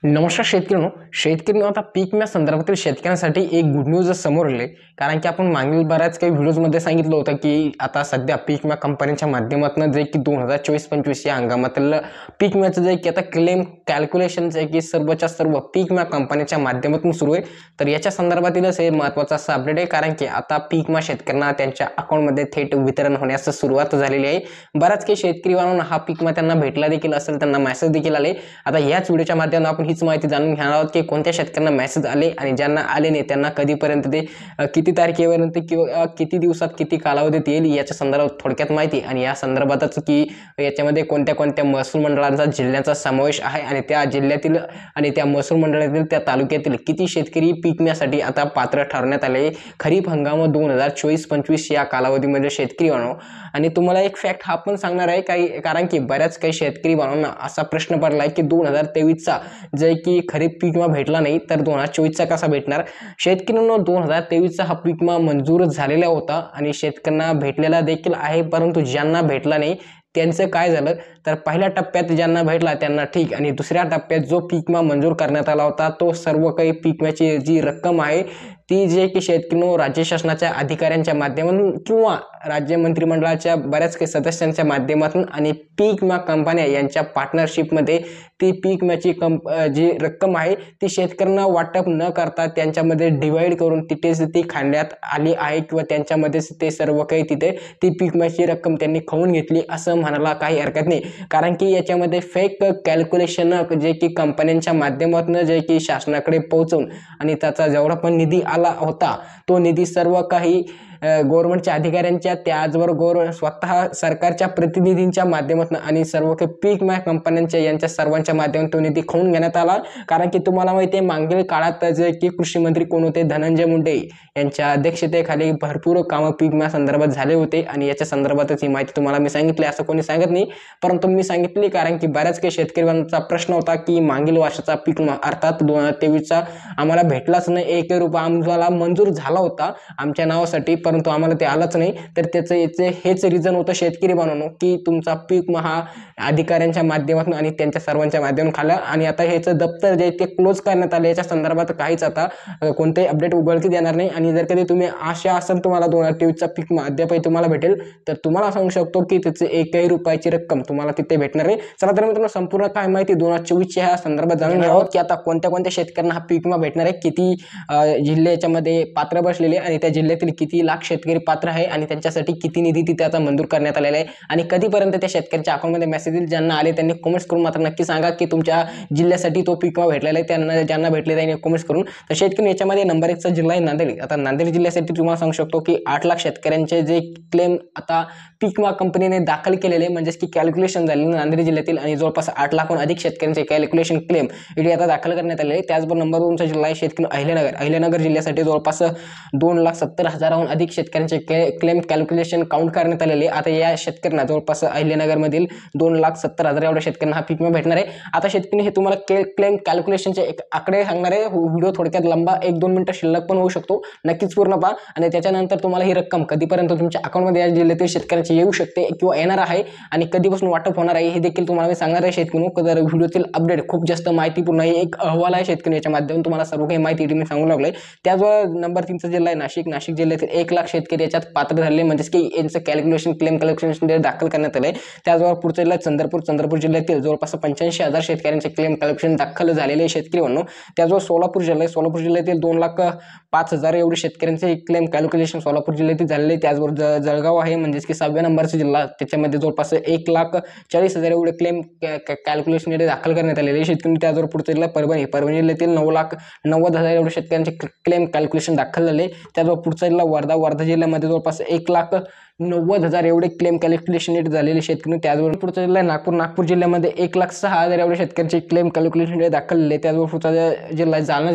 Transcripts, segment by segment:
नमस्कार शेतकऱ्यांनो. शेतकऱ्यांनो, आता पीक विम्या संदर्भातील शेतकऱ्यांसाठी एक गुड न्यूज समोर आले. कारण की आपण मागील बऱ्याच काही व्हिडिओजमध्ये सांगितलं होतं की आता सध्या पीक विमा कंपन्यांच्या माध्यमातून जे की 2024-25 या हंगामातील पीक विम्याचं जे की आता क्लेम कॅल्क्युलेशन जे की सर्वच्या सर्व पीक विमा कंपन्यांच्या माध्यमातून सुरू आहे. तर याच्या संदर्भातीलच हे महत्त्वाचा असा अपडेट आहे. कारण की आता पीक विमा शेतकऱ्यांना त्यांच्या अकाउंटमध्ये थेट वितरण होण्यास सुरुवात झालेली आहे. बऱ्याच काही शेतकरी बांधवांना हा पीक विमा त्यांना भेटला देखील असेल, त्यांना मेसेज देखील आले. आता याच व्हिडिओच्या माध्यमातून आपण हीच माहिती जाणून घेणार आहोत की कोणत्या शेतकऱ्यांना मेसेज आले आणि ज्यांना आले नाही त्यांना कधीपर्यंत ते किती तारखेपर्यंत किंवा किती दिवसात किती कालावधीत येईल याच्या संदर्भात थोडक्यात माहिती. आणि या संदर्भातच की याच्यामध्ये कोणत्या कोणत्या महसूल मंडळांचा जिल्ह्यांचा समावेश आहे आणि त्या जिल्ह्यातील आणि त्या महसूल मंडळातील त्या तालुक्यातील किती शेतकरी पीक विम्यासाठी आता पात्र ठरवण्यात आले. खरीप हंगाम 2024-25 या कालावधीमध्ये शेतकरी बांधव. आणि तुम्हाला एक फॅक्ट हा पण सांगणार आहे कारण की बऱ्याच काही शेतकरी बांधवांना असा प्रश्न पडला आहे की 2023चा जे की खरीप पीक विमा भेटला नाही तर 2024चा कसा भेटणार. शेतकऱ्यांना 2023चा हा पीक विमा मंजूर झालेला होता आणि शेतकऱ्यांना भेटलेला देखील आहे. परंतु ज्यांना भेटला नाही त्यांचं काय झालं तर पहिल्या टप्प्यात ज्यांना भेटला त्यांना ठीक, आणि दुसऱ्या टप्प्यात जो पीक विमा मंजूर करण्यात आला होता तो सर्व काही पीक विम्याची जी रक्कम आहे ती जे की शेतकऱ्यांनो राज्य शासनाच्या अधिकाऱ्यांच्या माध्यमातून किंवा राज्य मंत्रिमंडळाच्या बऱ्याच काही सदस्यांच्या माध्यमातून आणि पीक विमा कंपन्या यांच्या पार्टनरशिपमध्ये ती पीक विम्याची जी रक्कम आहे ती शेतकऱ्यांना वाटप न करता त्यांच्यामध्ये डिवाइड करून तिथेच ती खाण्यात आली आहे किंवा त्यांच्यामध्येच ते सर्व काही तिथे ती पीक विम्याची रक्कम त्यांनी खाऊन घेतली असं म्हणायला काही हरकत नाही. कारण की याच्यामध्ये फेक कॅल्क्युलेशन जे की कंपन्यांच्या माध्यमातून जे की शासनाकडे पोहोचून आणि त्याचा जेवढा पण निधी आला होता तो निधी सर्व काही गव्हर्नमेंटच्या अधिकाऱ्यांच्या त्याचबरोबर स्वतः सरकारच्या प्रतिनिधींच्या माध्यमातून आणि सर्व काही पीक विमा कंपन्यांच्या यांच्या सर्वांच्या माध्यमातून तो निधी खाऊन घेण्यात आला. कारण की तुम्हाला माहिती आहे मागील काळात जे की कृषी मंत्री कोण होते, धनंजय मुंडे यांच्या अध्यक्षतेखाली भरपूर कामं पीक विमा संदर्भात झाले होते आणि याच्या संदर्भातच ही माहिती तुम्हाला मी सांगितली. असं कोणी सांगत नाही परंतु मी सांगितली कारण की बऱ्याच काही शेतकऱ्यांचा प्रश्न होता की मागील वर्षाचा पीक विमा अर्थात 2023चा आम्हाला भेटलाच नाही. 1 रुपया आम्हाला मंजूर झाला होता आमच्या नावासाठी परंतु आम्हाला ते आलंच नाही. तर त्याचं हेच रिझन होतं शेतकरी बांधवांनो की तुमचा पीक विमा हा अधिकाऱ्यांच्या माध्यमातून आणि त्यांच्या सर्वांच्या माध्यमातून खाला आणि आता ह्याचं दप्तर जे ते क्लोज करण्यात आले. याच्या संदर्भात काहीच आता कोणतेही अपडेट उघडकीस येणार नाही. आणि जर कधी तुम्ही आशा असेल तुम्हाला 2023चा पीक विमा अद्यापही तुम्हाला भेटेल तर तुम्हाला सांगू शकतो की त्याचे 1 रुपयाची रक्कम तुम्हाला तिथे भेटणार आहे. चला तर मित्रांनो, संपूर्ण काय माहिती 2024च्या ह्या संदर्भात जाणून घ्यावं की आता कोणत्या कोणत्या शेतकऱ्यांना हा पीक विमा भेटणार आहे, किती जिल्ह्याच्यामध्ये पात्र बसलेले आणि त्या जिल्ह्यातील किती लाख शेतकरी पात्र आहे आणि त्यांच्यासाठी किती निधी तिथे आता मंजूर करण्यात आलेला आहे आणि कधीपर्यंत त्या शेतकऱ्यांच्या अकाउंटमध्ये मेसेज येईल. ज्यांना आले त्यांनी कमेंट्स करून मात्र नक्की सांगा की तुमच्या जिल्ह्यासाठी तो पीक विमा भेटलेला आहे. त्यांना ज्यांना भेटले त्यांनी कमेंट्स करून. तर शेतकरी याच्यामध्ये नंबर 1चा जिल्हा आहे नांदेड. आता नांदेड जिल्ह्यासाठी तुम्हाला सांगू शकतो की 8 लाख शेतकऱ्यांचे जे क्लेम आता पीक विमा कंपनीने दाखल केलेले म्हणजेच की कॅल्क्युलेशन झालेले नांदेड जिल्ह्यातील आणि जवळपास 8 लाखाहून अधिक शेतकऱ्यांचे कॅल्क्युलेशन क्लेम इथे आता दाखल करण्यात आले. त्याचबरोबर नंबर 2चा जिल्हा आहे शेतकरी अहिल्यानगर जिल्ह्यासाठी जवळपास 2,70,000हून अधिक शेतकऱ्यांचे क्लेम कॅल्क्युलेशन काउंट करण्यात आलेले. आता या शेतकऱ्यांना जवळपास अहिल्यानगरमधील 2,70,000 एवढ्या शेतकऱ्यांना हा पीक विमा भेटणार आहे. आता शेतकरी हे तुम्हाला क्लेम कॅल्क्युलेशनचे एक आकडे सांगणार आहे. व्हिडिओ थोडक्यात लंबा 1-2 मिनिटं शिल्लक पण होऊ शकतो. नक्कीच पूर्ण पहा आणि त्याच्यानंतर तुम्हाला ही रक्कम कधीपर्यंत तुमच्या अकाउंटमध्ये या जिल्ह्यातील शेतकऱ्यांची येऊ शकते किंवा येणार आहे आणि कधीपासून वाटप होणार आहे हे देखील तुम्हाला मी सांगणार आहे. शेतकरी जर व्हिडिओतील अपडेट खूप जास्त माहितीपूर्ण आहे, एक अहवाल आहे शेतकरी याच्या माध्यमातून तुम्हाला सर्व काही माहिती मी सांगू लागलोय. त्याचबरोबर नंबर 3चा जिल्हा आहे नाशिक जिल्ह्यातील 1 लाख शेतकरी याच्यात पात्र झाले म्हणजेच की यांचं क्लेम कॅल्क्युलेशन दाखल करण्यात आले. त्याचबरोबर पुढचा जिल्हा चंद्रपूर जिल्ह्यातील जवळपास 85,000 शेतकऱ्यांचे क्लेम कॅल्क्युलेशन दाखल झालेले शेतकरी म्हणून. त्याचबरोबर सोलापूर जिल्ह्यातील 2,05,000 एवढे शेतकऱ्यांचे क्लेम कॅल्क्युलेशन सोलापूर जिल्ह्यातील झालेले. त्याचबरोबर जळगाव आहे म्हणजेच की 6व्या नंबरचा जिल्हा, त्याच्यामध्ये जवळपास 1,40,000 एवढे क्लेम कॅल्क्युलेशन दाखल करण्यात आलेले शेतकरी. त्याचबरोबर पुढचा जिल्हा परभणी जिल्ह्यातील 9,90,000 एवढे शेतकऱ्यांचे क्लेम कॅल्क्युलेशन दाखल झाले. त्याचबरोबर पुढचा जिल्हा वर्धा जिल्ह्यामध्ये जवळपास 1,90,000 एवढे क्लेम कॅल्क्युलेशन झालेले शेतकरी. त्याचबरोबर पुढचा जिल्हा नागपूर जिल्ह्यामध्ये 1,06,000 एवढे शेतकऱ्यांचे क्लेम कॅल्क्युलेशन दाखल झाले. त्याचबरोबर पुढचा जिल्हा जालना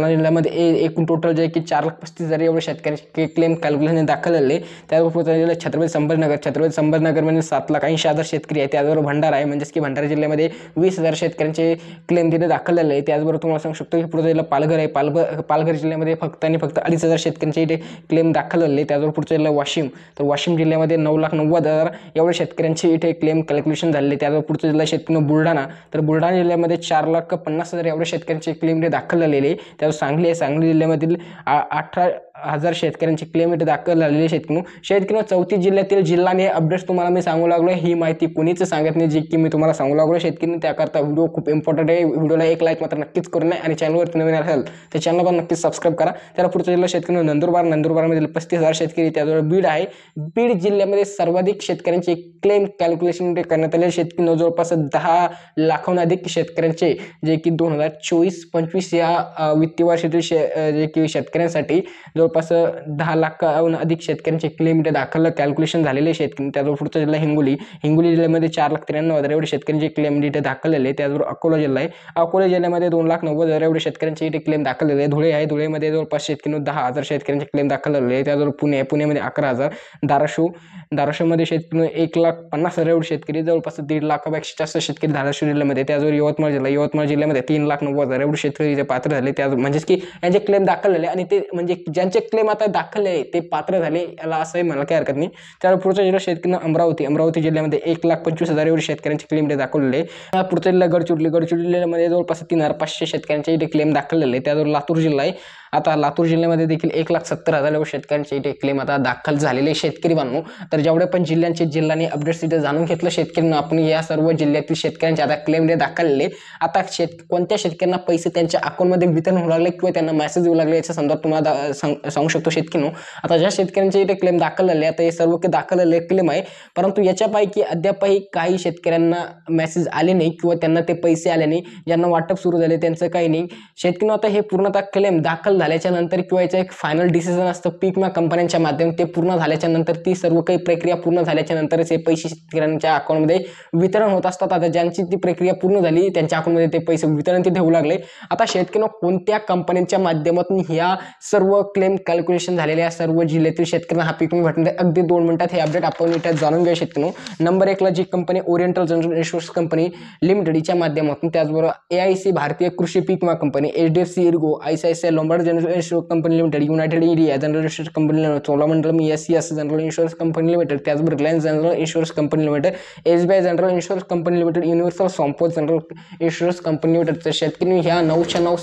जिल्ह्यामध्ये एकूण टोटल जे की 4,35,000 एवढे शेतकऱ्यांचे क्लेम कॅल्क्युलेशन दाखल झाले. त्याचबरोबर पुढचा जिल्हा छत्रपती संभाजीनगर, छत्रपती संभाजीनगरमध्ये 7,80,000 शेतकरी आहे. त्याचबरोबर भंडारा आहे, म्हणजेच की भंडारा जिल्ह्यामध्ये 20,000 शेतकऱ्यांचे क्लेम तिथे दाखल झाले आहे. त्याचबरोबर तुम्हाला सांगू शकतो की पुढचा जिल्हा पालघर आहे. पालघर जिल्ह्यामध्ये फक्त आणि फक्त 2,500 शेतकऱ्यांचे इथे क्लेम दाखल झाले. त्याचबरोबर पुढचा जिल्हा वाशिम, तर वाशिम जिल्ह्यामध्ये 9,90,000 एवढे शेतकऱ्यांचे इथे क्लेम कॅल्क्युलेशन झाले. त्याचबरोबर पुढचा जिल्हा शेतकरी बुलढाणा, तर बुलढाणा जिल्ह्यामध्ये 4,50,000 एवढे शेतकऱ्यांचे क्लेम इथे दाखल झालेले. त्यावर सांगली आहे, सांगली जिल्ह्यामधील 18,000 शेतकऱ्यांचे क्लेम इथे दाखल झालेले. शेतकरी 34 जिल्ह्यातील जिल्हाने अपडेट्स तुम्हाला मी सांगू लागलो. ही माहिती कोणीच सांगत नाही, जी की मी तुम्हाला सांगू लागलो शेतकरी. त्याकरता व्हिडिओ खूप इम्पॉर्टंट आहे. व्हिडिओला एक लाईक मात्र नक्कीच करून नाही, आणि चॅनलवरती नवीन असेल तर चॅनल पण नक्कीच सबस्क्राईब करा. त्याला पुढचा जिल्हा शेतकरी नंदुरबारमधील 35,000 शेतकरी. त्याजवळ बीड आहे. बीड जिल्ह्यामध्ये सर्वाधिक शेतकऱ्यांचे क्लेम कॅल्क्युलेशन करण्यात आले. शेतकरी जवळपास 10 लाखाहून अधिक शेतकऱ्यांचे, जे की 2024-25 या वित्तीय वर्षातील जे की शेतकऱ्यांसाठी जवळपास 10 लाखाहून अधिक शेतकऱ्यांचे क्लेम इथे दाखल कॅल्क्युलेशन झालेले शेतकरी. त्याचबरोबर पुढचा जिल्हा हिंगोली जिल्ह्यामध्ये 4,93,000 एवढे शेतकऱ्यांचे क्लेम इथे दाखल झाले. त्याचबरोबर अकोला जिल्हा आहे. अकोला जिल्ह्यामध्ये 2,90,000 एवढे शेतकऱ्यांचे इथे क्लेम दाखल झाले. धुळे आहे. धुळेमध्ये जवळपास शेतकरी 10,000 शेतकऱ्यांचे क्लेम दाखल झाले. त्याचबरोबर पुण्यामध्ये 11,000. धाराशिवमध्ये शेतकरी 1,50,000 एवढे शेतकरी, जवळपास 1.5 लाखापेक्षा जास्त शेतकरी धाराशिव जिल्ह्यामध्ये. त्याचबरोबर यवतमाळ जिल्ह्यामध्ये 3,90,000 एवढे शेतकरी इथे पात्र झाले. त्या म्हणजेच की यांचे क्लेम दाखल झाले, आणि ते म्हणजे ज्यांचे क्लेम आता दाखल आहे ते पात्र झाले, याला असंही मला काही हरकत नाही. त्यावर पुढचा जिल्हा शेतकरी अमरावती जिल्ह्यामध्ये 1,25,000 एवढे शेतकऱ्यांचे क्लेम इथे दाखवलेले. पुढचा जिल्हा गडचिरोली जिल्ह्यामध्ये जवळपास 3,500 शेतकऱ्यांचे इथे क्लेम दाखल झाले. त्यावर लातूर जिल्हा आहे. आता लातूर जिल्ह्यामध्ये देखील 1,70,000 एवढे शेतकऱ्यांचे इथे क्लेम आता दाखल झालेले शेतकरी बांधव. तर जेवढे पण जिल्ह्याने अपडेट्स इथे जाणून घेतलं शेतकऱ्यांना, आपण या सर्व जिल्ह्यातील शेतकऱ्यांचे आता क्लेम इथे दाखल झाले. आता कोणत्या शेतकऱ्यांना पैसे त्यांच्या अकाउंटमध्ये वितरण होऊ लागले किंवा त्यांना मेसेज येऊ लागले, याच्या संदर्भात तुम्हाला सांगू शकतो शेतकऱ्यांनो. आता ज्या शेतकऱ्यांचे इथे क्लेम दाखल झाले, आता हे सर्व दाखल झालेले क्लेम आहे, परंतु याच्यापैकी अद्यापही काही शेतकऱ्यांना मेसेज आले नाही किंवा त्यांना ते पैसे आले नाही. ज्यांना वाटप सुरू झाले त्यांचं काही नाही शेतकऱ्यांनो. आता हे पूर्णतः क्लेम दाखल झाल्याच्या नंतर किंवा याचं एक फायनल डिसिजन असतं पीक विमा कंपन्यांच्या माध्यमातून, ते पूर्ण झाल्याच्या नंतर, ती सर्व काही प्रक्रिया पूर्ण झाल्याच्या नंतरच हे पैसे शेतकऱ्यांच्या अकाउंटमध्ये वितरण होत असतात. आता ज्यांची ती प्रक्रिया पूर्ण झाली त्यांच्या अकाउंटमध्ये ते पैसे वितरण तिथे होऊ लागले. आता शेतकऱ्यांना कोणत्या कंपन्यांच्या माध्यमातून ह्या सर्व क्लेम कॅल्क्युलेशन झालेल्या सर्व जिल्ह्यातील शेतकऱ्यांना हा पीक विमा भेटणार, अगदी 2 मिनिटात हे अपडेट आपण इथे जाणून घेऊ शेतकऱ्यांनो. नंबर 1 ला जी company Oriental general insurance company लिमिटेडच्या माध्यमातून, त्याचबरोबर AIC भारतीय कृषी पीक विमा company, HDFC ERGO, ICICI Lombard general insurance company limited, United India general insurance company limited, Cholamandalam SCS general insurance company limited, त्याचबरोबर Reliance general insurance company limited, SBI general insurance company limited, Universal Sompo general insurance company limited. तर शेतकरी ह्या 9च्या 9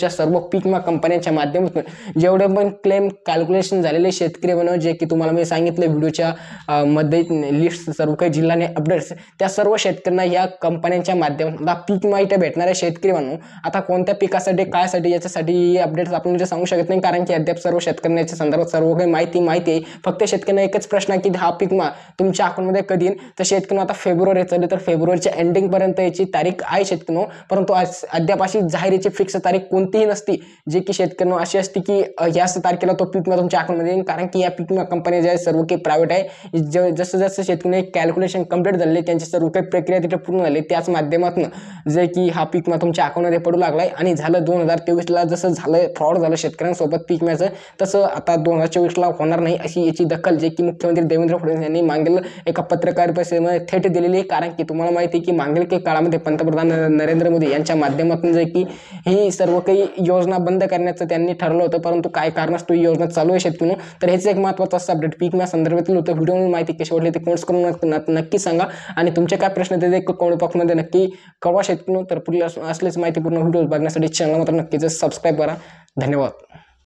सर्व पीक विमा कंपन्यांच्या माध्यमातून जेवढे पण क्लेम कॅल्क्युलेशन झालेले शेतकरी बनव, जे की तुम्हाला मी सांगितलं व्हिडिओच्या मध्ये लिस्ट सर्व काही जिल्ह्याने अपडेट्स, त्या सर्व शेतकऱ्यांना या कंपन्यांच्या माध्यमातून पीक विमा इथे भेटणारे शेतकरी बनव. आता कोणत्या पिकासाठी कायसाठी याच्यासाठी अपडेट्स आपण इथे सांगू शकत नाही, कारण की अद्याप सर्व शेतकऱ्यांच्या संदर्भात सर्व काही माहिती आहे. फक्त शेतकऱ्यांना एकच प्रश्न आहे की हा पीक विमा तुमच्या अकाउंटमध्ये कधी येईल. तर शेतकऱ्यांना आता फेब्रुवारी चालू, तर फेब्रुवारीच्या एंडिंग पर्यंत याची तारीख आहे शेतकऱ्यांनो, परंतु अद्याप अशी जाहीरची फिक्स तारीख कोणतीही नसती, जे की शेतकऱ्यांना अशी असते की याच तारखेला तो पीक विमा तुमच्या अकाउंटमध्ये येईल. कारण की या पीक विमा कंपन्या ज्या सर्व काही प्रायव्हेट आहे, जसं शेतकऱ्यांना कॅल्क्युलेशन कंप्लीट झाले, त्यांची सर्व काही प्रक्रिया तिथे पूर्ण झाली, त्याच माध्यमातून जे की हा पीक विमा तुमच्या अकाउंटमध्ये पडू लागलाय. आणि झालं 2023ला जसं झालं फ्रॉड झालं शेतकऱ्यांसोबत पीक विम्याचं, तसं आता 2024ला होणार नाही, अशी याची दखल जे की मुख्यमंत्री देवेंद्र फडणवीस यांनी मागील एका पत्रकार परिषदेमध्ये थेट दिलेली आहे. कारण की तुम्हाला माहिती आहे की मागील काही काळामध्ये पंतप्रधान नरेंद्र मोदी यांच्या माध्यमातून जे की ही सर्व काही योजना बंद करण्याचं त्यांनी ठरवलं होतं, परंतु काय कारणास्तव ही योजना चालू आहे शेतकऱ्यांनो. तर हेच एक महत्त्वाचं असं अपडेट पीक विमा संदर्भातील होतं. व्हिडिओ माहिती कशी वाटली ते कमेंट्स करून नक्की सांगा, आणि तुमचे काय प्रश्न ते कमेंट बॉक्समध्ये नक्की कळवा शेतकऱ्यांनो. तर पुढील असलेच माहितीपूर्ण व्हिडिओ बघण्यासाठी चॅनल मात्र नक्कीच सबस्क्राईब करा. धन्यवाद.